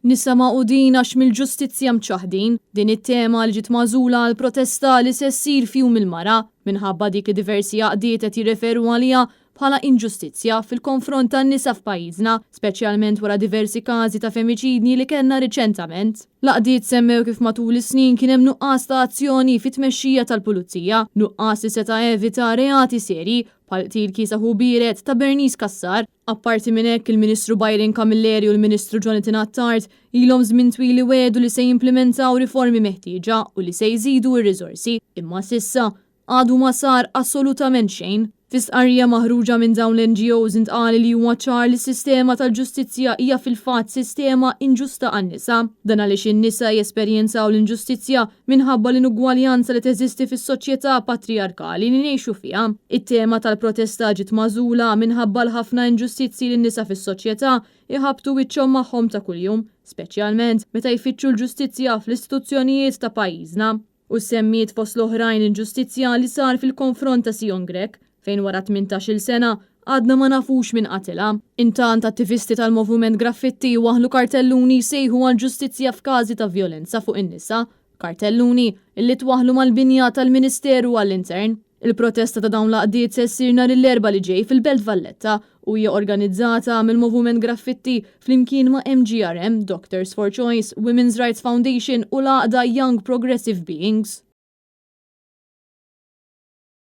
Nisa maqudin għax mill-ġustizzja mċaħdin, din it-tema li ġiet magħżula għal protesta li se ssir fihom il-mara minħabba dik li diversi għaqdiet qed jirreferu għaliha bħala inġustizzja fil-konfront tan-nisa f'pajjiżna, speċjalment wara diversi każi ta' femiċidni li kellna riċentament. L-għaqdiet semmew kif matul is-snin kien hemm nuqqas ta' azzjoni fit-tmexxija tal-pulizija, nuqqas li seta' evita reati serji bħal qtil Kisa Hubiret ta' Bernice Kassar. Apparti minn hekk il-Ministru Byron Camilleri u l-Ministru Jonathan Attard ilhom żmien twil wedu li se jimplementaw riformi meħtieġa u li se jżidu r-riżorsi, imma s'issa għadu ma sar assolutament xejn. Fi stqarrija maħruġa minn dawn l-NGOs intqal li huwa ċar li s-sistema tal-ġustizzja hija fil-fatt sistema inġusta għan-nisa. Dan għaliex in-nisa jesperjenzaw l-inġustizzja minħabba l-inugwaljanza li teżisti fis-soċjetà patriarkali li ngħixu fiha. It-tema tal-protesta ġiet magħżula minħabba l-ħafna inġustizzi li n-nisa fis-soċjetà iħabtu wiċċhom magħhom ta' kuljum, speċjalment meta jfittxu l-ġustizzja fl-istituzzjonijiet ta' pajjiżna. U semmiet fost l-oħrajn il-ġustizzja li sar fil-konfront ta' Sion Grek fejn wara 18-il sena għadna ma nafux min qatilha. Intant attivisti tal-moviment graffiti waħlu kartelluni sejħu għal-ġustizzja f'każi ta' violenza fuq in-nisa, kartelluni illi twaħlu mal-binja tal-Ministeru għall-Intern. Il-protesta ta' dawn l-qdiet se ssir nhar l-erba' li ġej fil-Belt Valletta u hija organizzata mill-moviment graffiti flimkien ma' MGRM, Doctors for Choice, Women's Rights Foundation u l-għaqda Young Progressive Beings.